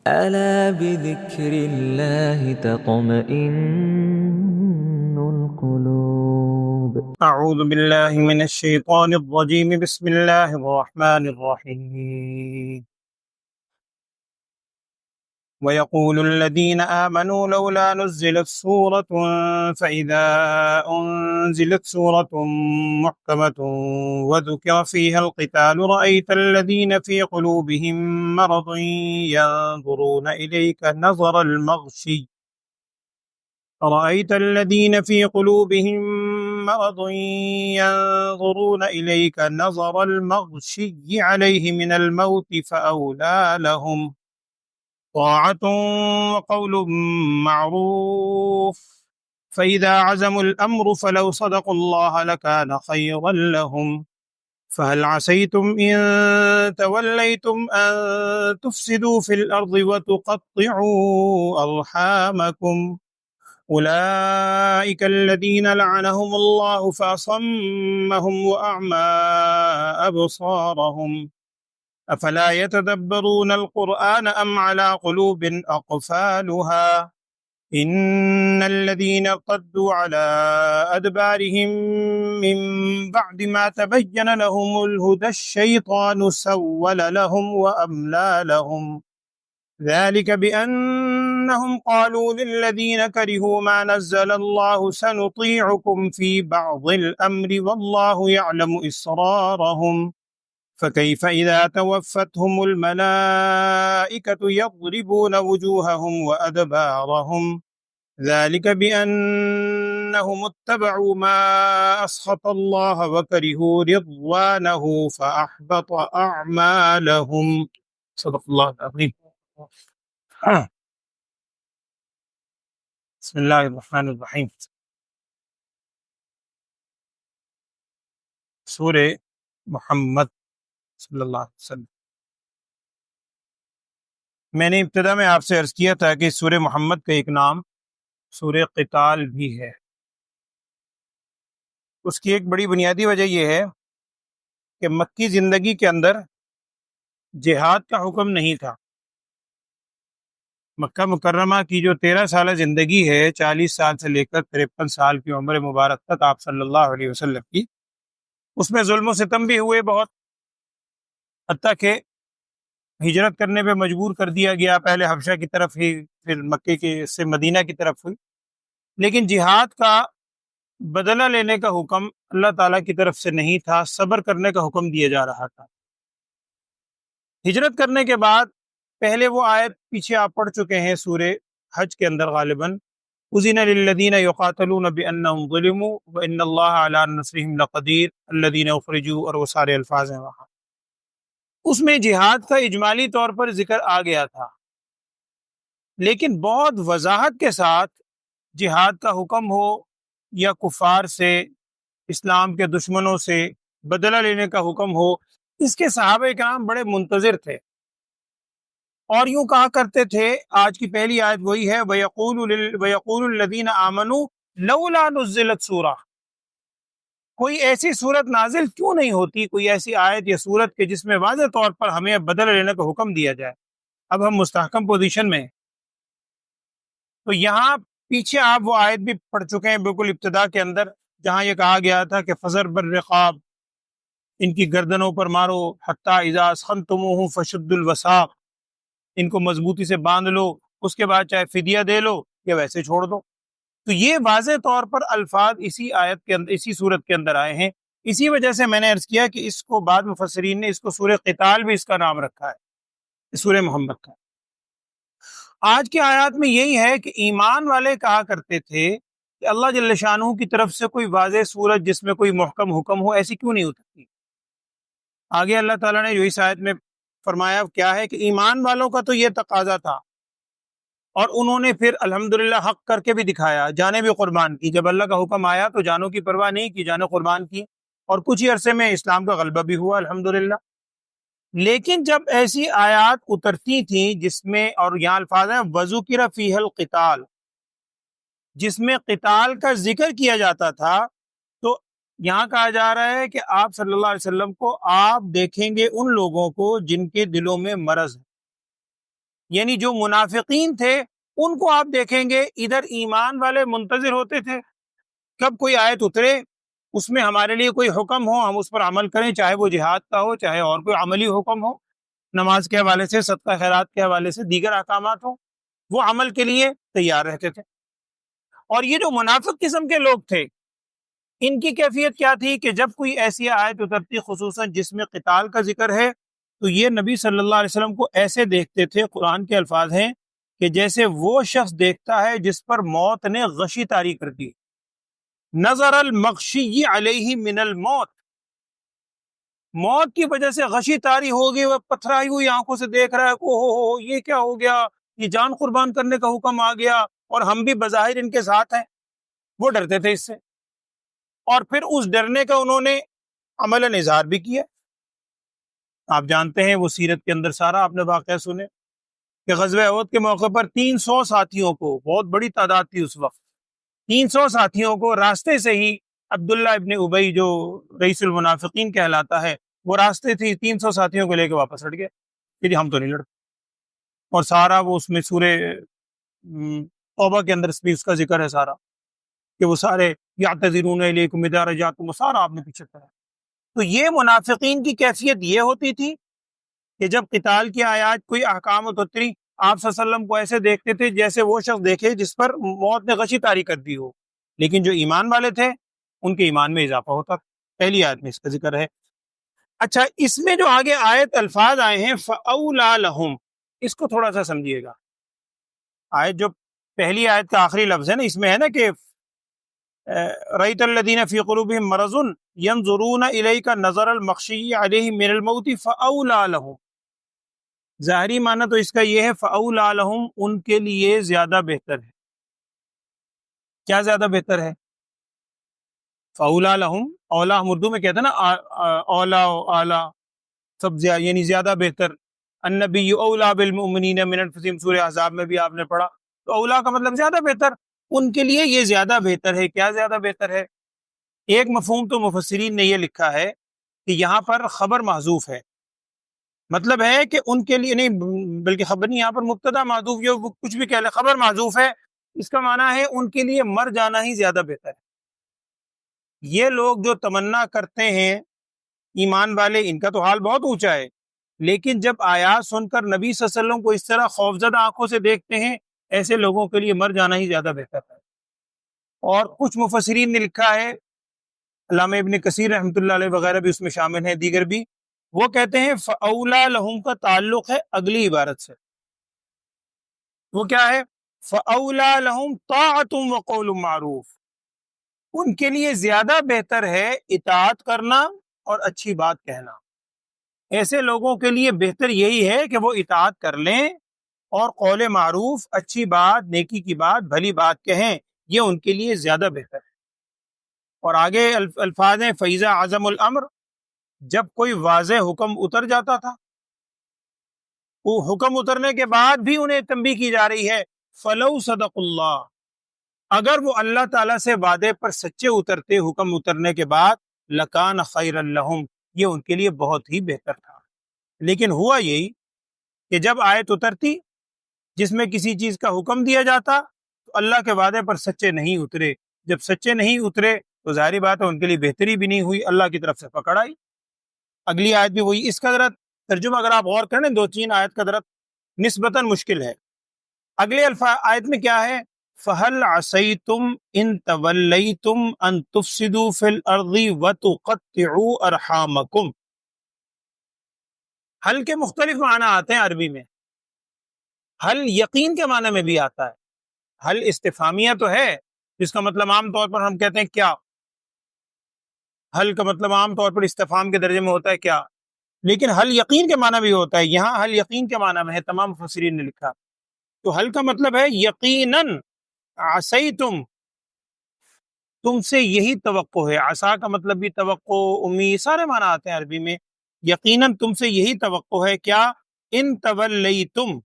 ألا بذكر الله تطمئن القلوب. أعوذ بالله من الشيطان الرجيم. بسم الله الرحمن الرحيم. ويقول الذين آمنوا لولا نزلت سورة، فإذا أنزلت سورة محكمة وذكر فيها القتال رأيت الذين في قلوبهم مرض ينظرون إليك نظر المغشي عليه من الموت فأولى لهم طاعة وقول معروف فإذا عزموا الأمر فلو صدقوا الله لكان خيرا لهم فهل عسيتم إن توليتم أن تفسدوا في الأرض وتقطعوا أرحامكم أولئك الذين لعنهم الله فأصمهم وأعمى أبصارهم أفلا يتدبرون القرآن أم على قلوب أقفالها إن الذين ارتدوا على أدبارهم من بعد ما تبين لهم الهدى الشيطان سول لهم وأملى لهم ذلك بأنهم قالوا للذين كرهوا ما نزل الله سنطيعكم في بعض الأمر والله يعلم إسرارهم فكيف إذا توفتهم الملائكة يضربون وجوههم وأدبارهم ذلك بأنهم اتبعوا ما أسخط الله وكرهوا رضوانه فأحبط أعمالهم. صدق الله العظيم. بسم اللہ الرحمن الرحیم. سورہ محمد صلی اللہ علیہ وسلم. میں نے ابتدا میں آپ سے عرض کیا تھا کہ سورہ محمد کا ایک نام سورہ قتال بھی ہے. اس کی ایک بڑی بنیادی وجہ یہ ہے کہ مکی زندگی کے اندر جہاد کا حکم نہیں تھا. مکہ مکرمہ کی جو 13 سالہ زندگی ہے، 40 سال سے لے کر 53 سال کی عمر مبارک تک آپ صلی اللہ علیہ وسلم کی، اس میں ظلم و ستم بھی ہوئے بہت، حتیٰ کہ ہجرت کرنے پہ مجبور کر دیا گیا، پہلے حبشہ کی طرف ہی، پھر مکے کے سے مدینہ کی طرف ہوئی. لیکن جہاد کا بدلہ لینے کا حکم اللہ تعالیٰ کی طرف سے نہیں تھا، صبر کرنے کا حکم دیا جا رہا تھا. ہجرت کرنے کے بعد پہلے وہ آیت پیچھے آپ پڑھ چکے ہیں سورہ حج کے اندر غالباً، اذن للذین یقاتلون بانہم ظلموا وان اللہ علی نصرہم لقدیر الذین اخرجوا، اور وہ سارے الفاظ ہیں وہاں. اس میں جہاد کا اجمالی طور پر ذکر آ گیا تھا، لیکن بہت وضاحت کے ساتھ جہاد کا حکم ہو یا کفار سے، اسلام کے دشمنوں سے بدلہ لینے کا حکم ہو، اس کے صحابہ کرام بڑے منتظر تھے اور یوں کہا کرتے تھے. آج کی پہلی آیت وہی ہے، وَيَقُولُ الَّذِينَ آمَنُوا لَوْلَا نُزِّلَتْ سورہ، کوئی ایسی صورت نازل کیوں نہیں ہوتی، کوئی ایسی آیت یا صورت کے جس میں واضح طور پر ہمیں بدلہ لینے کا حکم دیا جائے. اب ہم مستحکم پوزیشن میں ہیں. تو یہاں پیچھے آپ وہ آیت بھی پڑھ چکے ہیں بالکل ابتدا کے اندر، جہاں یہ کہا گیا تھا کہ فَضَرْبَ الرِّقَابِ، ان کی گردنوں پر مارو، حتیٰ اذا اثخنتموہم فشدوا الوثاق، ان کو مضبوطی سے باندھ لو، اس کے بعد چاہے فدیہ دے لو یا ویسے چھوڑ دو. تو یہ واضح طور پر الفاظ اسی آیت کے اندر، اسی صورت کے اندر آئے ہیں. اسی وجہ سے میں نے عرض کیا کہ اس کو بعد مفسرین نے اس کو سورہ قتال بھی اس کا نام رکھا ہے، سورہ محمد کا. آج کی آیات میں یہی ہے کہ ایمان والے کہا کرتے تھے کہ اللہ جل شانہ کی طرف سے کوئی واضح صورت جس میں کوئی محکم حکم ہو، ایسی کیوں نہیں ہو سکتی. آگے اللہ تعالیٰ نے جو اس آیت میں فرمایا کیا ہے کہ ایمان والوں کا تو یہ تقاضا تھا، اور انہوں نے پھر الحمدللہ حق کر کے بھی دکھایا، جانیں بھی قربان کی. جب اللہ کا حکم آیا تو جانوں کی پرواہ نہیں کی، جانیں قربان کی، اور کچھ ہی عرصے میں اسلام کا غلبہ بھی ہوا الحمدللہ. لیکن جب ایسی آیات اترتی تھیں جس میں، اور یہاں الفاظ ہیں وَذُكِرَ فِيهَا الْقِتَالُ، جس میں قتال کا ذکر کیا جاتا تھا، تو یہاں کہا جا رہا ہے کہ آپ صلی اللہ علیہ وسلم کو آپ دیکھیں گے ان لوگوں کو جن کے دلوں میں مرض ہے. یعنی جو منافقین تھے ان کو آپ دیکھیں گے ادھر ایمان والے منتظر ہوتے تھے کب کوئی آیت اترے، اس میں ہمارے لیے کوئی حکم ہو، ہم اس پر عمل کریں، چاہے وہ جہاد کا ہو، چاہے اور کوئی عملی حکم ہو، نماز کے حوالے سے، صدقہ خیرات کے حوالے سے، دیگر احکامات ہوں، وہ عمل کے لیے تیار رہتے تھے۔ اور یہ جو منافق قسم کے لوگ تھے، ان کی کیفیت کیا تھی کہ جب کوئی ایسی آیت اترتی خصوصاً جس میں قتال کا ذکر ہے، تو یہ نبی صلی اللہ علیہ وسلم کو ایسے دیکھتے تھے، قرآن کے الفاظ ہیں کہ جیسے وہ شخص دیکھتا ہے جس پر موت نے غشی طاری کر دی، نظر المغشی علیہ من الموت، موت کی وجہ سے غشی طاری ہو گئی، وہ پتھرائی ہوئی آنکھوں سے دیکھ رہا ہے، او یہ کیا ہو گیا، یہ جان قربان کرنے کا حکم آ گیا اور ہم بھی بظاہر ان کے ساتھ ہیں۔ وہ ڈرتے تھے اس سے، اور پھر اس ڈرنے کا انہوں نے عملاً اظہار بھی کیا۔ آپ جانتے ہیں وہ سیرت کے اندر سارا آپ نے واقعہ سنے کہ غزوہ احد کے موقع پر 300 ساتھیوں کو، بہت بڑی تعداد تھی اس وقت، 300 ساتھیوں کو راستے سے ہی عبداللہ ابن ابی جو رئیس المنافقین کہلاتا ہے، وہ راستے تھی 300 ساتھیوں کو لے کے واپس ہٹ گئے کہ جی ہم تو نہیں لڑتے۔ اور سارا وہ اس میں سورہ توبہ کے اندر بھی اس کا ذکر ہے سارا، کہ وہ سارے یعتذرون الیکم اذا رجعتم، سارا آپ نے پیچھے کرا۔ تو یہ منافقین کی کیفیت یہ ہوتی تھی کہ جب قتال کی آیات کوئی احکام اتری، آپ صلی اللہ علیہ وسلم کو ایسے دیکھتے تھے جیسے وہ شخص دیکھے جس پر موت نے غشی طاری کر دی ہو، لیکن جو ایمان والے تھے ان کے ایمان میں اضافہ ہوتا تھا۔ پہلی آیت میں اس کا ذکر ہے۔ اچھا، اس میں جو آگے آیت الفاظ آئے ہیں فَأَوْلَىٰ لَهُمْ، اس کو تھوڑا سا سمجھیے گا۔ آیت جو پہلی آیت کا آخری لفظ ہے نا، اس میں ہے نا کہ رَأَيْتَ الَّذِينَ فِي قُلُوبِهِم مَرَضٌ يَنظُرُونَ إِلَيْكَ نَظَرَ الْمَغْشِيِّ عَلَيْهِ مِنَ الْمَوْتِ فَأَوْلَىٰ لَهُمْ، ظاہری معنی تو اس کا یہ ہے فَأَوْلَىٰ لَهُمْ، ان کے لیے زیادہ بہتر ہے۔ کیا زیادہ بہتر ہے؟ فَأَوْلَىٰ لَهُمْ، اولا ہم اردو میں کہتے ہیں نا، اولا اعلیٰ، سب یعنی زیادہ بہتر۔ النبی اولا بالمؤمنین من انفسہم، سورہ احزاب میں بھی آپ نے پڑھا، تو اولا کا مطلب زیادہ بہتر، ان کے لیے یہ زیادہ بہتر ہے۔ کیا زیادہ بہتر ہے؟ ایک مفہوم تو مفسرین نے یہ لکھا ہے کہ یہاں پر خبر محذوف ہے، مطلب ہے کہ ان کے لیے نہیں، بلکہ خبر نہیں، یہاں پر مبتدا محذوف، یہ کچھ بھی کہہ لے، خبر محذوف ہے، اس کا معنی ہے ان کے لیے مر جانا ہی زیادہ بہتر ہے۔ یہ لوگ جو تمنا کرتے ہیں ایمان والے، ان کا تو حال بہت اونچا ہے، لیکن جب آیات سن کر نبی صلی اللہ علیہ وسلم کو اس طرح خوفزدہ آنکھوں سے دیکھتے ہیں، ایسے لوگوں کے لیے مر جانا ہی زیادہ بہتر ہے۔ اور کچھ مفسرین نے لکھا ہے، علامہ ابن کثیر رحمۃ اللہ علیہ وغیرہ بھی اس میں شامل ہیں، دیگر بھی، وہ کہتے ہیں فَأَوْلَىٰ لَهُمْ کا تعلق ہے اگلی عبارت سے۔ وہ کیا ہے؟ فَأَوْلَىٰ لَهُمْ طَاعَةٌ وَقَوْلٌ مَّعْرُوفٌ، ان کے لیے زیادہ بہتر ہے اطاعت کرنا اور اچھی بات کہنا۔ ایسے لوگوں کے لیے بہتر یہی ہے کہ وہ اطاعت کر لیں اور قول معروف، اچھی بات، نیکی کی بات، بھلی بات کہیں، یہ ان کے لیے زیادہ بہتر ہے۔ اور آگے الفاظ ہیں فَإِذَا عَزَمُ الْأَمْرُ، جب کوئی واضح حکم اتر جاتا تھا، وہ حکم اترنے کے بعد بھی انہیں تنبیہ کی جا رہی ہے فَلَوْ صَدَقُ اللَّهُ، اگر وہ اللہ تعالیٰ سے وعدے پر سچے اترتے حکم اترنے کے بعد، لَكَانَ خَيْرًا لَهُمْ، یہ ان کے لیے بہت ہی بہتر تھا۔ لیکن ہوا یہی کہ جب آیت اترتی جس میں کسی چیز کا حکم دیا جاتا، تو اللہ کے وعدے پر سچے نہیں اترے، جب سچے نہیں اترے تو ظاہری بات ہے ان کے لیے بہتری بھی نہیں ہوئی، اللہ کی طرف سے پکڑ آئی۔ اگلی آیت بھی وہی، اس کا ذرا ترجمہ اگر آپ غور کریں، 2-3 آیت کا ذرا نسبتاً مشکل ہے۔ اگلے آیت میں کیا ہے؟ فَهَلْ عَصَيْتُمْ إِن تَوَلَّيْتُمْ أَن تُفْسِدُوا فِي الْأَرْضِ وَتُقَطِّعُوا أَرْحَامَكُمْ۔ حل کے مختلف معنی آتے ہیں عربی میں۔ حل یقین کے معنی میں بھی آتا ہے، حل استفہامیہ تو ہے، جس کا مطلب عام طور پر ہم کہتے ہیں کیا، حل کا مطلب عام طور پر استفہام کے درجے میں ہوتا ہے کیا، لیکن حل یقین کے معنی بھی ہوتا ہے، یہاں حل یقین کے معنی میں ہے، تمام مفسرین نے لکھا۔ تو حل کا مطلب ہے یقیناً، عصیتم، تم سے یہی توقع ہے، عصا کا مطلب بھی توقع، امید، سارے معنی آتے ہیں عربی میں، یقیناً تم سے یہی توقع ہے، کیا؟ ان تولیتم،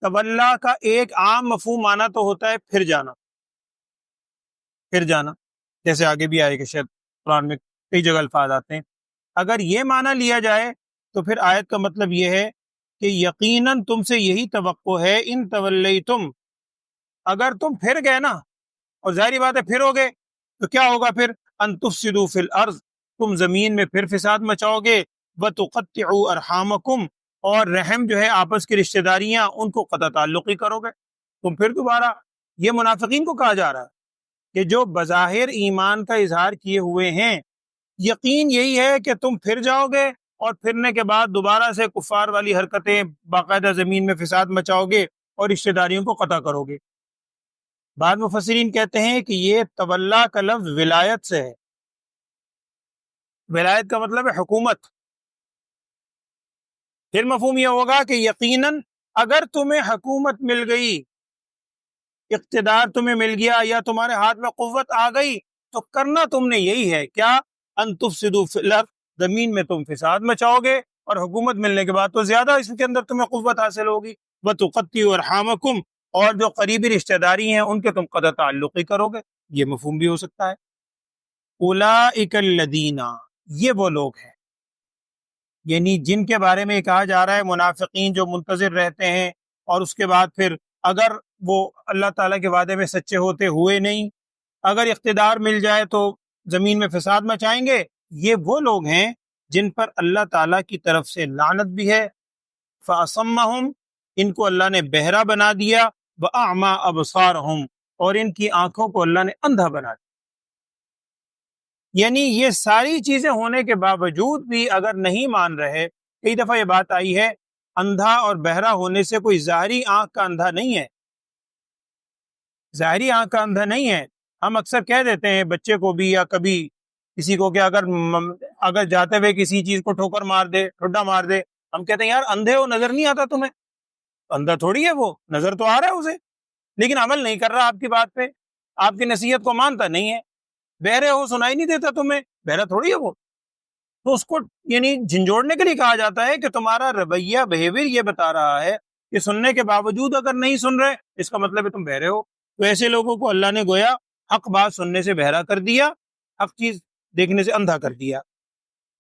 تولا کا ایک عام مفہوم معنی تو ہوتا ہے پھر جانا، پھر جانا، جیسے آگے بھی آئے گا شاید قرآن میں کئی جگہ الفاظ آتے ہیں۔ اگر یہ معنی لیا جائے تو پھر آیت کا مطلب یہ ہے کہ یقیناً تم سے یہی توقع ہے، ان تولیتم، اگر تم پھر گئے نا، اور ظاہری بات ہے پھر ہو گئے تو کیا ہوگا پھر، ان تفسدوا فی الارض، تم زمین میں پھر فساد مچاؤ گے، وتقطعوا ارحامکم، اور رحم جو ہے آپس کی رشتہ داریاں ان کو قطع تعلقی کرو گے تم پھر دوبارہ۔ یہ منافقین کو کہا جا رہا ہے کہ جو بظاہر ایمان کا اظہار کیے ہوئے ہیں، یقین یہی ہے کہ تم پھر جاؤ گے اور پھرنے کے بعد دوبارہ سے کفار والی حرکتیں، باقاعدہ زمین میں فساد مچاؤ گے اور رشتہ داریوں کو قطع کرو گے۔ بعض مفسرین کہتے ہیں کہ یہ تولا کا لفظ ولایت سے ہے۔ ولایت کا مطلب ہے حکومت۔ پھر مفہوم یہ ہوگا کہ یقیناً اگر تمہیں حکومت مل گئی، اقتدار تمہیں مل گیا، یا تمہارے ہاتھ میں قوت آ گئی، تو کرنا تم نے یہی ہے، کیا، ان تفسدوا فی الارض، زمین میں تم فساد مچاؤ گے، اور حکومت ملنے کے بعد تو زیادہ اس کے اندر تمہیں قوت حاصل ہوگی، وتقطعوا ارحامکم، اور جو قریبی رشتہ داری ہیں ان کے تم قطع تعلقی کرو گے۔ یہ مفہوم بھی ہو سکتا ہے۔ اولئک الذین، یہ وہ لوگ ہیں، یعنی جن کے بارے میں کہا جا رہا ہے منافقین جو منتظر رہتے ہیں، اور اس کے بعد پھر اگر وہ اللہ تعالیٰ کے وعدے میں سچے ہوتے ہوئے نہیں، اگر اقتدار مل جائے تو زمین میں فساد مچائیں گے، یہ وہ لوگ ہیں جن پر اللہ تعالیٰ کی طرف سے لعنت بھی ہے۔ فَأَصَمَّهُمْ، ان کو اللہ نے بہرا بنا دیا، وَأَعْمَى أَبْصَارَهُمْ، اور ان کی آنکھوں کو اللہ نے اندھا بنا دیا۔ یعنی یہ ساری چیزیں ہونے کے باوجود بھی اگر نہیں مان رہے، کئی دفعہ یہ بات آئی ہے، اندھا اور بہرا ہونے سے کوئی ظاہری آنکھ کا اندھا نہیں ہے، ظاہری آنکھ کا اندھا نہیں ہے۔ ہم اکثر کہہ دیتے ہیں بچے کو بھی یا کبھی کسی کو کہ اگر جاتے ہوئے کسی چیز کو ٹھوکر مار دے، ٹھڈا مار دے، ہم کہتے ہیں یار اندھے ہو، نظر نہیں آتا تمہیں؟ اندھا تھوڑی ہے وہ، نظر تو آ رہا ہے اسے، لیکن عمل نہیں کر رہا آپ کی بات پہ، آپ کی نصیحت کو مانتا نہیں ہے۔ بہرے ہو، سنائی نہیں دیتا تمہیں، بہرا تھوڑی ہے وہ۔ تو اس کو یعنی جھنجھوڑنے کے لیے کہا جاتا ہے کہ تمہارا رویہ، بہیویئر یہ بتا رہا ہے کہ سننے کے باوجود اگر نہیں سن رہے، اس کا مطلب ہے تم بہرے ہو۔ تو ایسے لوگوں کو اللہ نے گویا حق بات سننے سے بہرا کر دیا، حق چیز دیکھنے سے اندھا کر دیا۔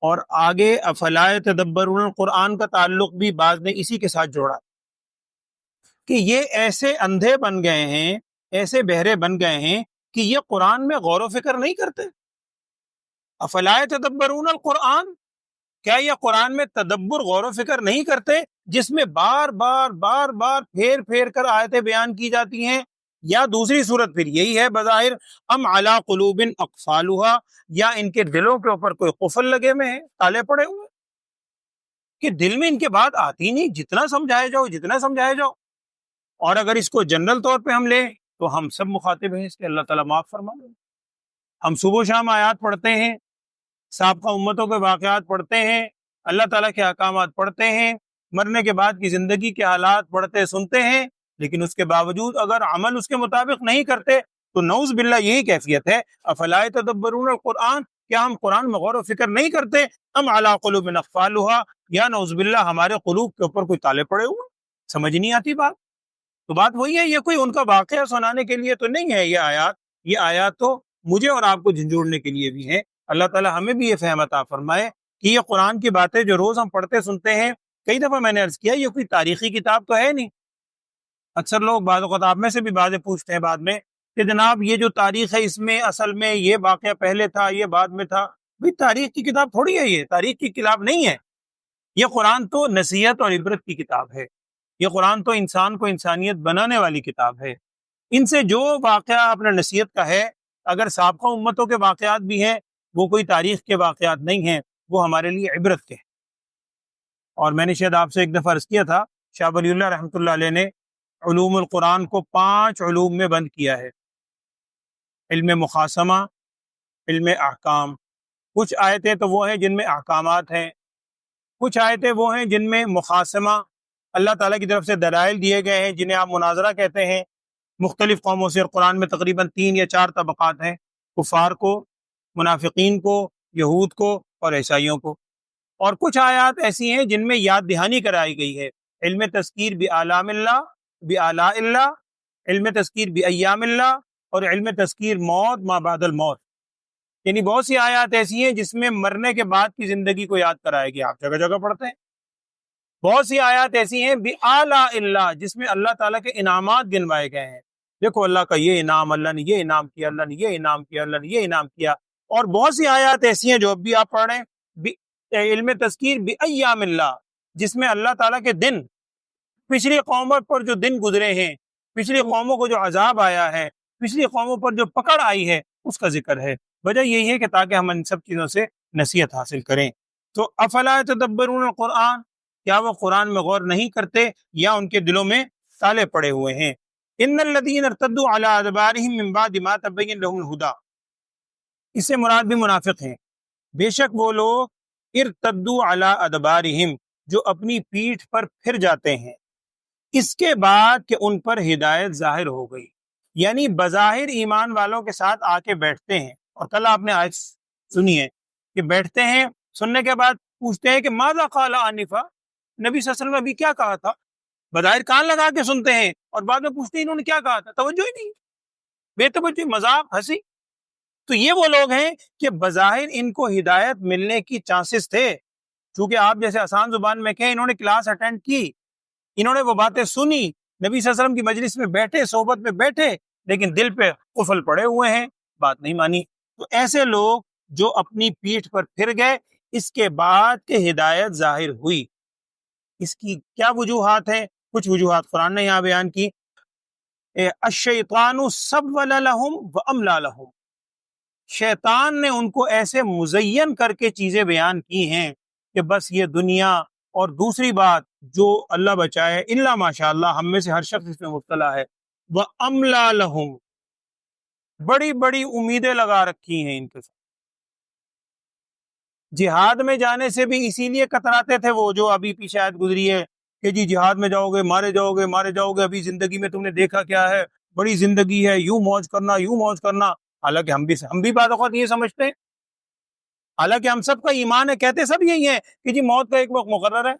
اور آگے افلا یتدبرون القرآن کا تعلق بھی بعض نے اسی کے ساتھ جوڑا کہ یہ ایسے اندھے بن گئے ہیں، ایسے بہرے بن گئے ہیں کہ یہ قرآن میں غور و فکر نہیں کرتے۔ افلا یتدبرون القرآن، کیا یہ قرآن میں تدبر، غور و فکر نہیں کرتے، جس میں بار بار بار بار پھیر پھیر کر آیتیں بیان کی جاتی ہیں؟ یا دوسری صورت پھر یہی ہے بظاہر، ام علی قلوب اقفالها، یا ان کے دلوں کے اوپر کوئی قفل لگے ہوئے ہیں، تالے پڑے ہوئے ہیں کہ دل میں ان کے بات آتی نہیں، جتنا سمجھائے جاؤ جتنا سمجھائے جاؤ۔ اور اگر اس کو جنرل طور پہ ہم لیں تو ہم سب مخاطب ہیں اس کے، اللہ تعالیٰ معاف فرما دے۔ ہم صبح و شام آیات پڑھتے ہیں، سابقہ امتوں کے واقعات پڑھتے ہیں، اللہ تعالیٰ کے احکامات پڑھتے ہیں، مرنے کے بعد کی زندگی کے حالات پڑھتے سنتے ہیں، لیکن اس کے باوجود اگر عمل اس کے مطابق نہیں کرتے تو نعوذ باللہ یہی کیفیت ہے۔ افلا یتدبرون القرآن، کیا ہم قرآن میں غور و فکر نہیں کرتے؟ ام علی قلوب اقفالها، یا نعوذ باللہ ہمارے قلوب کے اوپر کوئی تالے پڑے ہوئے، سمجھ نہیں آتی بات۔ تو بات وہی ہے، یہ کوئی ان کا واقعہ سنانے کے لیے تو نہیں ہے یہ آیات تو مجھے اور آپ کو جھنجھوڑنے کے لیے بھی ہیں۔ اللہ تعالیٰ ہمیں بھی یہ فہم عطا فرمائے کہ یہ قرآن کی باتیں جو روز ہم پڑھتے سنتے ہیں، کئی دفعہ میں نے عرض کیا یہ کوئی تاریخی کتاب تو ہے نہیں۔ اکثر لوگ بعض اوقات آپ میں سے بھی باتیں پوچھتے ہیں بعد میں کہ جناب یہ جو تاریخ ہے اس میں اصل میں یہ واقعہ پہلے تھا، یہ بعد میں تھا۔ بھئی تاریخ کی کتاب تھوڑی ہے، یہ تاریخ کی کتاب نہیں ہے۔ یہ قرآن تو نصیحت اور عبرت کی کتاب ہے، یہ قرآن تو انسان کو انسانیت بنانے والی کتاب ہے۔ ان سے جو واقعہ اپنا نصیحت کا ہے، اگر سابقہ امتوں کے واقعات بھی ہیں، وہ کوئی تاریخ کے واقعات نہیں ہیں، وہ ہمارے لیے عبرت کے ہیں۔ اور میں نے شاید آپ سے ایک دفعہ عرض کیا تھا، شاہ ولی اللہ رحمۃ اللہ علیہ نے علوم القرآن کو 5 علوم میں بند کیا ہے: علم مقاسمہ، علم احکام۔ کچھ آیتیں تو وہ ہیں جن میں احکامات ہیں، کچھ آیتیں وہ ہیں جن میں مقاسمہ، اللہ تعالیٰ کی طرف سے دلائل دیے گئے ہیں جنہیں آپ مناظرہ کہتے ہیں۔ مختلف قوموں سے، اور قرآن میں تقریباً 3 یا 4 طبقات ہیں: کفار کو، منافقین کو، یہود کو اور عیسائیوں کو۔ اور کچھ آیات ایسی ہیں جن میں یاد دہانی کرائی گئی ہے: علم تذکیر بآلام اللہ، بآلاء اللہ، علم تذکیر بایام اللہ، اور علم تذکیر موت ما بعد الموت۔ یعنی بہت سی آیات ایسی ہیں جس میں مرنے کے بعد کی زندگی کو یاد کرایا گیا، آپ جگہ جگہ پڑھتے ہیں۔ بہت سی آیات ایسی ہیں بِآلاء اللہ، جس میں اللہ تعالیٰ کے انعامات گنوائے گئے ہیں. دیکھو اللہ کا یہ انعام، اللہ نے یہ انعام کیا، اللہ نے یہ انعام کیا، اللہ نے یہ انعام کیا. اور بہت سی آیات ایسی ہیں جو اب بھی آپ پڑھ رہے ہیں علم تذکیر بِأَيَّامِ اللہ، جس میں اللہ تعالیٰ کے دن، پچھلی قوموں پر جو دن گزرے ہیں، پچھلی قوموں کو جو عذاب آیا ہے، پچھلی قوموں پر جو پکڑ آئی ہے، اس کا ذکر ہے. وجہ یہی ہے کہ تاکہ ہم ان سب چیزوں سے نصیحت حاصل کریں. تو افلا یتدبرون القرآن، کیا وہ قرآن میں غور نہیں کرتے یا ان کے دلوں میں تالے پڑے ہوئے ہیں؟ ان الذین ارتدوا علی ادبارہم من بعد ما تبین لهم الہدی، اس سے مراد بھی منافق ہیں. بے شک وہ لوگ ارتدوا علی ادبارہم، جو اپنی پیٹھ پر پھر جاتے ہیں اس کے بعد کہ ان پر ہدایت ظاہر ہو گئی، یعنی بظاہر ایمان والوں کے ساتھ آ کے بیٹھتے ہیں. اور کل آپ نے آیت سنی ہے کہ بیٹھتے ہیں، سننے کے بعد پوچھتے ہیں کہ ماذا قال آنفا، نبی صلی اللہ علیہ وسلم نے ابھی کیا کہا تھا. بظاہر کان لگا کے سنتے ہیں اور بعد میں پوچھتے ہیں انہوں نے کیا کہا تھا، توجہ ہی نہیں، بے توجہ، مذاق، ہنسی. تو یہ وہ لوگ ہیں کہ بظاہر ان کو ہدایت ملنے کی چانسز تھے، چونکہ آپ جیسے آسان زبان میں کہیں انہوں نے کلاس اٹینڈ کی، انہوں نے وہ باتیں سنی، نبی صلی اللہ علیہ وسلم کی مجلس میں بیٹھے، صحبت میں بیٹھے، لیکن دل پہ قفل پڑے ہوئے ہیں، بات نہیں مانی. تو ایسے لوگ جو اپنی پیٹھ پر پھر گئے اس کے بعد کہ ہدایت ظاہر ہوئی، اس کی کیا وجوہات ہیں؟ کچھ وجوہات قرآن نے یہاں بیان کی. الشیطان سول لہم واملا لہم، شیطان نے ان کو ایسے مزین کر کے چیزیں بیان کی ہیں کہ بس یہ دنیا، اور دوسری بات جو اللہ بچائے الا ماشاء اللہ، ہم میں سے ہر شخص اس میں مبتلا ہے، واملا لہم، بڑی بڑی امیدیں لگا رکھی ہیں ان کے ساتھ. جہاد میں جانے سے بھی اسی لیے کتراتے تھے وہ جو ابھی پیچھے آیت گزری ہے کہ جی جہاد میں جاؤ گے مارے جاؤ گے مارے جاؤ گے، ابھی زندگی میں تم نے دیکھا کیا ہے، بڑی زندگی ہے، یوں موج کرنا یوں موج کرنا. حالانکہ ہم بھی بعض اوقات یہ سمجھتے ہیں، حالانکہ ہم سب کا ایمان ہے، کہتے سب یہی ہے کہ جی موت کا ایک وقت مقرر ہے،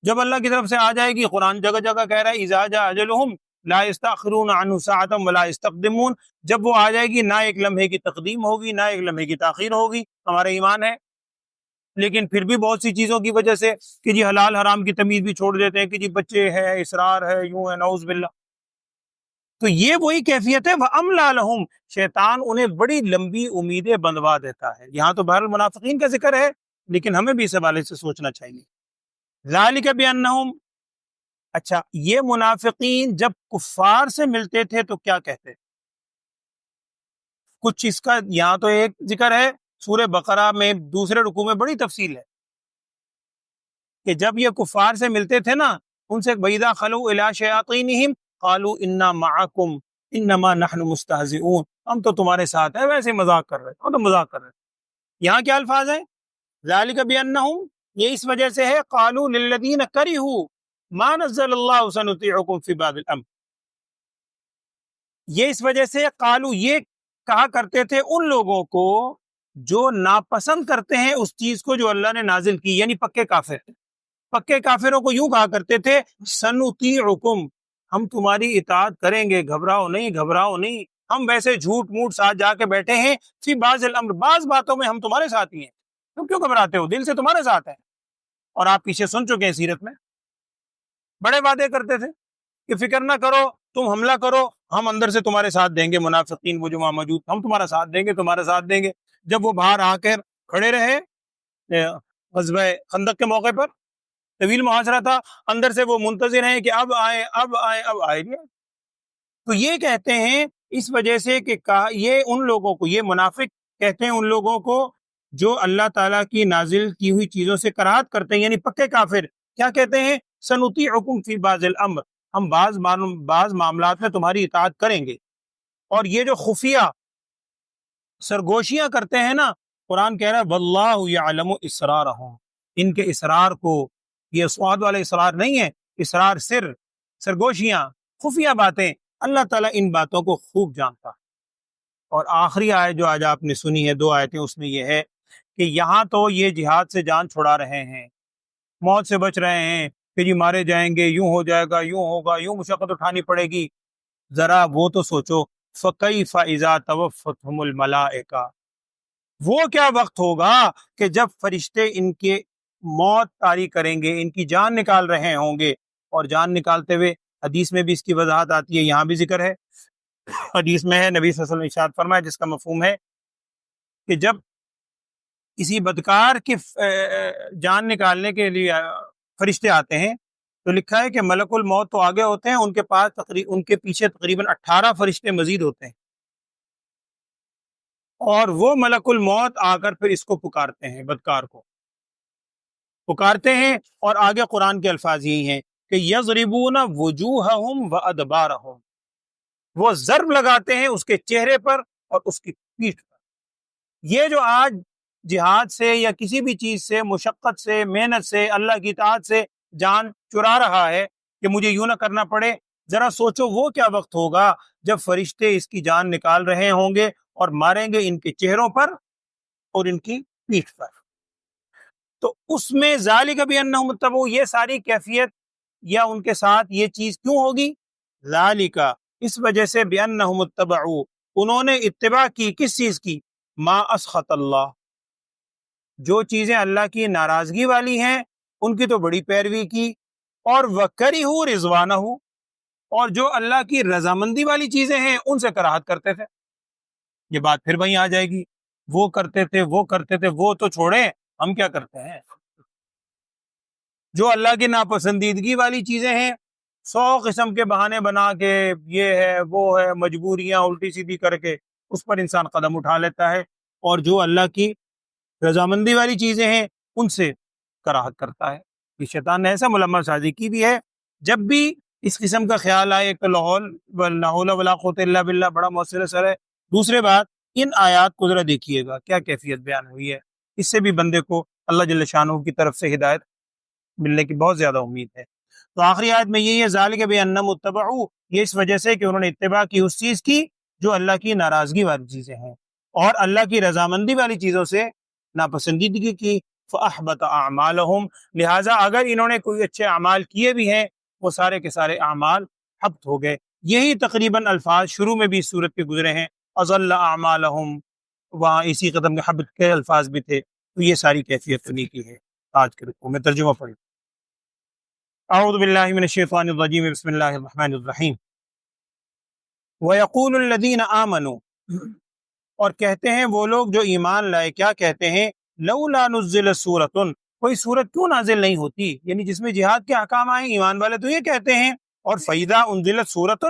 جب اللہ کی طرف سے آ جائے گی. قرآن جگہ جگہ کہہ رہا ہے اذا جاء اجلہم لا یستأخرون عنہ ساعۃ ولا یستقدمون، جب وہ آ جائے گی نہ ایک لمحے کی تقدیم ہوگی نہ ایک لمحے کی تاخیر ہوگی. ہمارا ایمان ہے. لیکن پھر بھی بہت سی چیزوں کی وجہ سے کہ جی حلال حرام کی تمیز بھی چھوڑ دیتے ہیں کہ جی بچے ہے، اسرار ہے، یوں ہے، نعوذ باللہ. تو یہ وہی کیفیت ہے وَأَمْلَىٰ لَهُمْ، شیطان انہیں بڑی لمبی امیدیں بندوا دیتا ہے. یہاں تو بہرحال منافقین کا ذکر ہے، لیکن ہمیں بھی اس حوالے سے سوچنا چاہیے. ذَلِكَ بِأَنَّهُمْ، اچھا یہ منافقین جب کفار سے ملتے تھے تو کیا کہتے؟ کچھ اس کا یہاں تو ایک ذکر ہے، سورہ بقرہ میں دوسرے رکوع میں بڑی تفصیل ہے کہ جب یہ کفار سے ملتے تھے نا، ان سے وَإِذَا خَلُوا إِلَىٰ شَيَاطِينِهِمْ قَالُوا إِنَّا مَعَكُمْ إِنَّمَا نَحْنُ مُسْتَهْزِئُونَ، ہم تو تمہارے ساتھ ہیں، ویسے مذاق کر رہے ہیں، ہم تو مذاق کر رہے ہیں. یہاں کیا الفاظ ہیں؟ ذَلِكَ بِأَنَّهُمْ، یہ اس وجہ سے ہے قَالُوا لِلَّذِينَ كَرِهُوا مَا نَزَّلَ اللَّهُ سَنُطِيعُكُمْ فِي بَعْضِ الْأَمْرِ، یہ اس وجہ سے قالو یہ کہا کرتے تھے ان لوگوں کو جو ناپسند کرتے ہیں اس چیز کو جو اللہ نے نازل کی، یعنی پکے کافر. پکے کافروں کو یوں کہا کرتے تھے سنطیعکم، ہم تمہاری اطاعت کریں گے، گھبراؤ نہیں گھبراؤ نہیں، ہم ویسے جھوٹ موٹ ساتھ جا کے بیٹھے ہیں، فی بعض الامر، بعض باتوں میں ہم تمہارے ساتھ ہی ہیں، تم کیوں گھبراتے ہو، دل سے تمہارے ساتھ ہیں. اور آپ پیچھے سن چکے ہیں سیرت میں بڑے وعدے کرتے تھے کہ فکر نہ کرو، تم حملہ کرو، ہم اندر سے تمہارے ساتھ دیں گے. منافقین وہ جو وہاں موجود، ہم تمہارا ساتھ دیں گے، تمہارا ساتھ دیں گے. جب وہ باہر آ کر کھڑے رہے غزوہ خندق کے موقع پر، طویل محاصرہ تھا، اندر سے وہ منتظر ہیں کہ اب آئے اب آئے اب آئے گے. تو یہ کہتے ہیں اس وجہ سے کہ یہ ان لوگوں کو، یہ منافق کہتے ہیں ان لوگوں کو جو اللہ تعالیٰ کی نازل کی ہوئی چیزوں سے کراہت کرتے ہیں، یعنی پکے کافر. کیا کہتے ہیں؟ سنطیعکم فی بعض الامر، ہم بعض معاملات میں تمہاری اطاعت کریں گے. اور یہ جو خفیہ سرگوشیاں کرتے ہیں نا، قرآن کہہ رہا ہے واللہ یعلم اسرارہم، ان کے اسرار کو، یہ سواد والے اسرار نہیں ہے، اسرار سرگوشیاں، خفیہ باتیں، اللہ تعالیٰ ان باتوں کو خوب جانتا ہے. اور آخری آیت جو آج آپ نے سنی ہے، 2 آیتیں، اس میں یہ ہے کہ یہاں تو یہ جہاد سے جان چھڑا رہے ہیں، موت سے بچ رہے ہیں کہ جی مارے جائیں گے، یوں ہو جائے گا، یوں ہوگا، یوں مشقت اٹھانی پڑے گی. ذرا وہ تو سوچو، فَكَيْفَ إِذَا تَوَفَّتْهُمُ الْمَلَائِكَةُ، وہ کیا وقت ہوگا کہ جب فرشتے ان کے موت طاری کریں گے، ان کی جان نکال رہے ہوں گے، اور جان نکالتے ہوئے حدیث میں بھی اس کی وضاحت آتی ہے، یہاں بھی ذکر ہے، حدیث میں ہے، نبی صلی اللہ علیہ وسلم نے ارشاد فرمایا جس کا مفہوم ہے کہ جب کسی بدکار کی جان نکالنے کے لیے فرشتے آتے ہیں تو لکھا ہے کہ ملک الموت تو آگے ہوتے ہیں، ان کے پاس ان کے پیچھے تقریباً 18 فرشتے مزید ہوتے ہیں، اور وہ ملک الموت آ کر پھر اس کو پکارتے ہیں، بدکار کو پکارتے ہیں، اور آگے قرآن کے الفاظ یہی ہیں کہ یضربون وجوہہم وادبارہم، وہ ضرب لگاتے ہیں اس کے چہرے پر اور اس کی پیٹھ پر۔ یہ جو آج جہاد سے یا کسی بھی چیز سے، مشقت سے، محنت سے، اللہ کی اطاعت سے جان چرا رہا ہے کہ مجھے یوں نہ کرنا پڑے، ذرا سوچو وہ کیا وقت ہوگا جب فرشتے اس کی جان نکال رہے ہوں گے اور ماریں گے ان کے چہروں پر اور ان کی پیٹھ پر۔ تو اس میں ذالک بانہم اتبعوا، یہ ساری کیفیت یا ان کے ساتھ یہ چیز کیوں ہوگی؟ ذالک، اس وجہ سے بانہم اتبعوا، انہوں نے اتباع کی کس چیز کی؟ ما اسخط اللہ، جو چیزیں اللہ کی ناراضگی والی ہیں ان کی تو بڑی پیروی کی، اور وکرہوا رضوانہ، اور جو اللہ کی رضامندی والی چیزیں ہیں ان سے کراہت کرتے تھے۔ یہ بات پھر وہیں آ جائے گی، وہ کرتے تھے، وہ کرتے تھے، وہ تو چھوڑیں، ہم کیا کرتے ہیں؟ جو اللہ کی ناپسندیدگی والی چیزیں ہیں 100 قسم کے بہانے بنا کے، یہ ہے وہ ہے، مجبوریاں الٹی سیدھی کر کے اس پر انسان قدم اٹھا لیتا ہے، اور جو اللہ کی رضامندی والی چیزیں ہیں ان سے کراہت کرتا ہے۔ یہ شیطان نے ایسا ملمہ سازی کی بھی ہے، جب بھی اس قسم کا خیال آئے، ایک تو لا حول ولا قوت الا باللہ بڑا مؤثر اثر ہے، دوسرے بات ان آیات کو ذرا دیکھیے گا کیا کیفیت بیان ہوئی ہے، اس سے بھی بندے کو اللہ جل شانہ کی طرف سے ہدایت ملنے کی بہت زیادہ امید ہے۔ تو آخری آیت میں یہی ہے، ذالک بانہم اتبعوا، یہ اس وجہ سے کہ انہوں نے اتباع کی اس چیز کی جو اللہ کی ناراضگی والی چیزیں ہیں، اور اللہ کی رضامندی والی چیزوں سے ناپسندیدگی کی، فاحبط اعمالہم، لہٰذا اگر انہوں نے کوئی اچھے اعمال کیے بھی ہیں وہ سارے کے سارے اعمال حبط ہو گئے۔ یہی تقریباً الفاظ شروع میں بھی اس صورت کے گزرے ہیں، اضل اعمالہم، وہاں اسی قدم کے حبط کے الفاظ بھی تھے، تو یہ ساری کیفیت انہی کی ہے۔ آج کے رکوع میں ترجمہ پڑھی۔ اعوذ باللہ من الشیطان الرجیم، بسم اللہ الرحمن الرحیم۔ وَيَقُولُ الَّذِينَ آمَنُوا، اور کہتے ہیں وہ لوگ جو ایمان لائے، کیا کہتے ہیں؟ لولا نزلت سورۃ، کوئی سورت کیوں نازل نہیں ہوتی، یعنی جس میں جہاد کے احکام آئیں، ایمان والے تو یہ کہتے ہیں۔ اور فَإِذَا أُنزِلَتْ سورۃ،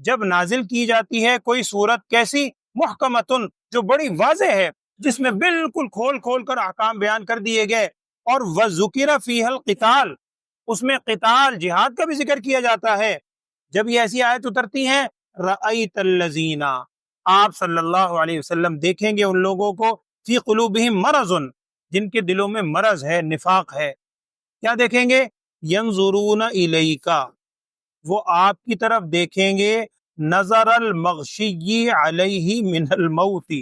جب نازل کی جاتی ہے کوئی سورت، کیسی؟ محکمۃ، جو بڑی واضح ہے، جس میں بالکل کھول کھول کر احکام بیان کر دیے گئے، اور وَذُكِرَ فِيهَا الْقِتَالُ، اس میں قتال، جہاد کا بھی ذکر کیا جاتا ہے، جب یہ ایسی آیت اترتی ہیں، رَأَيْتَ الَّذِينَ، آپ صلی اللہ علیہ وسلم دیکھیں گے ان لوگوں کو، فی قلوبہم مرض، جن کے دلوں میں مرض ہے، نفاق ہے، کیا دیکھیں گے؟ ینظرون الیک، وہ آپ کی طرف دیکھیں گے، نظر المغشی علیہ من الموت،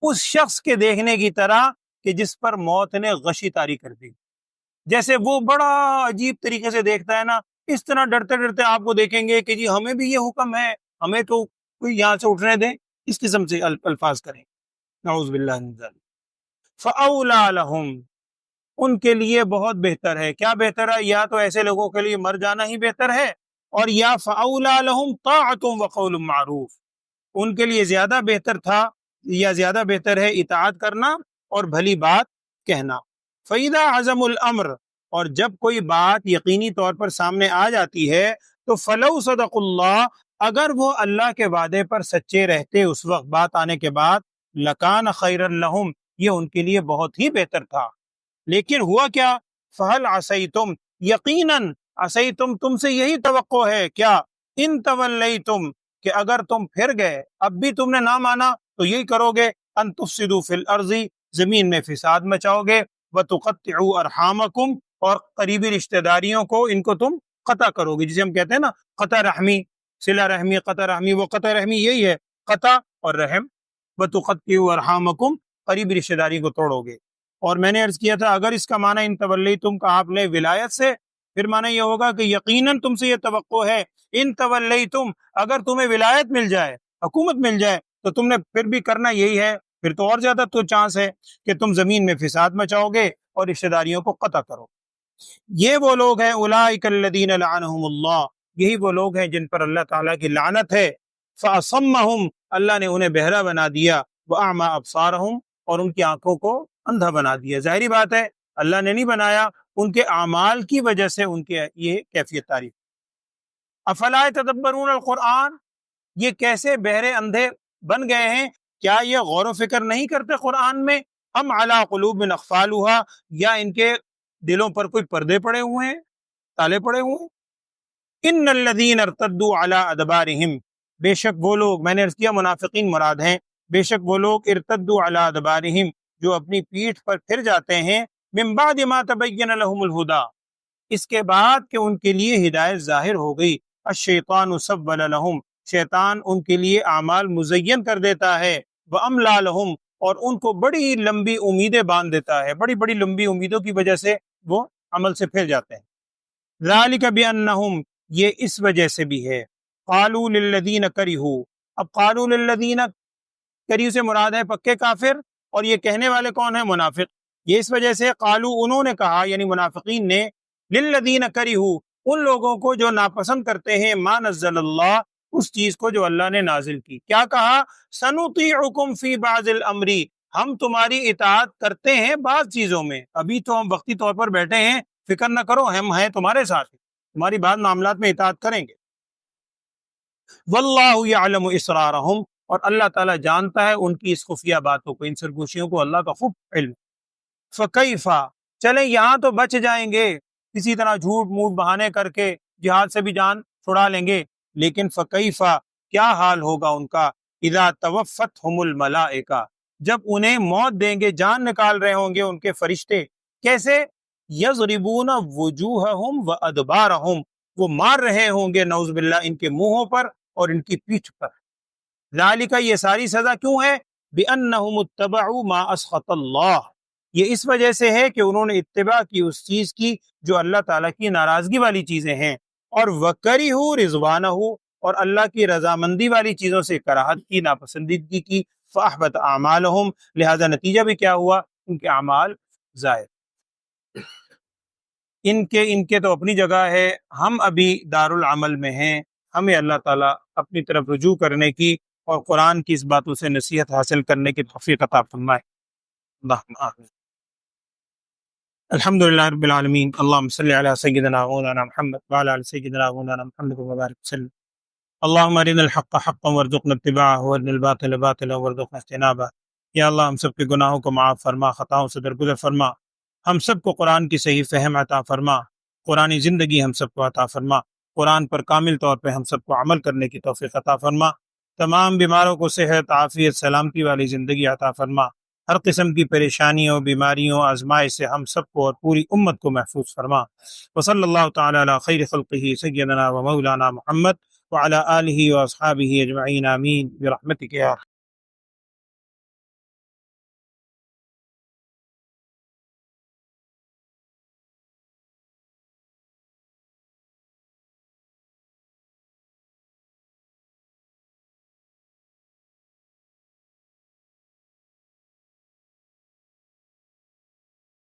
اس شخص کے دیکھنے کی طرح کہ جس پر موت نے غشی طاری کر دی، جیسے وہ بڑا عجیب طریقے سے دیکھتا ہے نا، اس طرح ڈرتے ڈرتے آپ کو دیکھیں گے کہ جی ہمیں بھی یہ حکم ہے، ہمیں تو کوئی یہاں سے اٹھنے دیں، اس قسم سے الفاظ کریں۔ نعوذ باللہ من ذلک۔ فاولیٰ لہم، ان کے لیے بہت بہتر ہے، کیا بہتر ہے؟ یا تو ایسے لوگوں کے لیے مر جانا ہی بہتر ہے، اور یا فاولیٰ لہم طاعۃ وقول معروف، ان کے لیے زیادہ بہتر تھا یا زیادہ بہتر ہے اطاعت کرنا اور بھلی بات کہنا۔ فَإِذَا عَزَمُ الْأَمْرُ، اور جب کوئی بات یقینی طور پر سامنے آ جاتی ہے، تو فَلَوْ صَدَقُوا اللَّهَ، اگر وہ اللہ کے وعدے پر سچے رہتے اس وقت بات آنے کے بعد، لَكَانَ خَيْرًا لَهُمْ، یہ ان کے لیے بہت ہی بہتر تھا۔ لیکن ہوا کیا؟ فَهَلْ عَصَيْتُمْ، یقیناً عصیتم، تم سے یہی توقع ہے، کیا؟ ان تولیتم، کہ اگر تم پھر گئے، اب بھی تم نے نہ مانا تو یہی کرو گے، ان تفسدوا فی الارض، زمین میں فساد مچاؤ گے، وتقطعوا ارحامکم، اور قریبی رشتہ داریوں کو ان کو تم قطع کرو گے، جسے ہم کہتے ہیں نا قطع رحمی، صلہ رحمی، قطع رحمی، وہ قطع رحمی یہی ہے، قطع اور رحم۔ وتقطعوا ارحامکم، قریبی رشتہ داری کو توڑو گے۔ اور میں نے عرض کیا تھا اگر اس کا معنی ان تولیتم کا آپ نے ولایت سے، پھر معنی یہ ہوگا کہ یقیناً تم سے یہ توقع ہے، ان تولیتم، اگر تمہیں ولایت مل جائے، حکومت مل جائے، تو تم نے پھر بھی کرنا یہی ہے، پھر تو اور زیادہ تو چانس ہے کہ تم زمین میں فساد مچاؤ گے، اور رشتہ داریوں کو قطع کرو۔ یہ وہ لوگ ہیں اولئک الذین لعنہم اللہ، یہی وہ لوگ ہیں جن پر اللہ تعالیٰ کی لعنت ہے۔ فاصمہم، اللہ نے انہیں بہرا بنا دیا، واعمی ابصارہم، اور ان کی آنکھوں کو اندھا بنا دیا۔ ظاہری بات ہے اللہ نے نہیں بنایا، ان کے اعمال کی وجہ سے ان کے یہ کیفیت تعریف۔ افلا یتدبرون القرآن، یہ کیسے بہرے اندھے بن گئے ہیں؟ کیا یہ غور و فکر نہیں کرتے قرآن میں؟ ام علی قلوب اقفالها، یا ان کے دلوں پر کوئی پردے پڑے ہوئے ہیں، تالے پڑے ہوئے ہیں؟ ان الذین ارتدوا علی ادبارہم، بے شک وہ لوگ، میں نے عرض کیا منافقین مراد ہیں، بے شک وہ لوگ ارتدوا علی ادبارہم، جو اپنی پیٹھ پر پھر جاتے ہیں، من بعد ما تبین لہم الہدی، اس کے بعد کہ ان کے لیے ہدایت ظاہر ہو گئی۔ الشیطان سول لہم، شیطان ان کے لیے اعمال مزین کر دیتا ہے، واملی لہم، اور ان کو بڑی لمبی امیدیں باندھ دیتا ہے، بڑی بڑی لمبی امیدوں کی وجہ سے وہ عمل سے پھر جاتے ہیں۔ ذالک بانہم، یہ اس وجہ سے بھی ہے، قالوا للذین کرہوا، اب قالوا للذین، کریہ سے مراد ہے پکے کافر، اور یہ کہنے والے کون ہیں؟ منافق۔ یہ اس وجہ سے قالوا، انہوں نے کہا، یعنی منافقین نے، للذین کرہوا، ان لوگوں کو جو ناپسند کرتے ہیں، ما نزل اللہ، اس چیز کو جو اللہ نے نازل کی، کیا کہا؟ سنطیعکم فی بعض الامر، ہم تمہاری اطاعت کرتے ہیں بعض چیزوں میں، ابھی تو ہم وقتی طور پر بیٹھے ہیں، فکر نہ کرو، ہم ہیں تمہارے ساتھ، تمہاری بعض معاملات میں اطاعت کریں گے۔ واللہ یعلم اسرارہم، اور اللہ تعالیٰ جانتا ہے ان کی اس خفیہ باتوں کو، ان سرگوشیوں کو اللہ کا خوب علم۔ فکیفا، چلیں یہاں تو بچ جائیں گے، کسی طرح جھوٹ موٹ بہانے کر کے جہاد سے بھی جان چھڑا لیں گے، لیکن فکیفا، کیا حال ہوگا ان کا، اذا توفتہم الملائکہ، جب انہیں موت دیں گے، جان نکال رہے ہوں گے ان کے فرشتے، کیسے؟ یضربون وجوہہم وادبارہم، وہ مار رہے ہوں گے نعوذ باللہ ان کے منہوں پر اور ان کی پیٹھ پر۔ ذالک، یہ ساری سزا کیوں ہے؟ بانہم اتبعوا ما اسخط اللہ، یہ اس وجہ سے ہے کہ انہوں نے اتباع کی اس چیز کی جو اللہ تعالیٰ کی ناراضگی والی چیزیں ہیں، اور وکرہوا رضوانہ، اور اللہ کی رضامندی والی چیزوں سے کراہت کی، ناپسندیدگی کی، فاحبط اعمالہم، لہذا نتیجہ بھی کیا ہوا؟ ان کے اعمال ضائع۔ ان کے تو اپنی جگہ ہے، ہم ابھی دارالعمل میں ہیں، ہمیں اللہ تعالیٰ اپنی طرف رجوع کرنے کی اور قرآن کی اس باتوں سے نصیحت حاصل کرنے کی توفیق عطا فرمائے۔ اللہم آمین۔ الحمد للہ رب العالمین، اللہم صلی علی سیدنا مولانا محمد وعلی آل سیدنا مولانا محمد وبارک وسلم۔ اللہم ارنا الحق حقا وارزقنا اتباعہ وارنا الباطل باطلا وارزقنا اجتنابہ۔ یا اللہ ہم سب کے گناہوں کو معاف فرما، خطاؤں سے درگزر فرما، ہم سب کو قرآن کی صحیح فہم عطا فرما، قرآنی زندگی ہم سب کو عطا فرما، قرآن پر کامل طور پہ ہم سب کو عمل کرنے کی توفیق عطا فرما، تمام بیماروں کو صحت، عافیت، سلامتی والی زندگی عطا فرما، ہر قسم کی پریشانیوں، بیماریوں، آزمائش سے ہم سب کو اور پوری امت کو محفوظ فرما۔ وصلی اللہ تعالی علی خیر خلقہ سیدنا و مولانا محمد وعلی آلہ و اصحابہ اجمعین، آمین برحمتک یا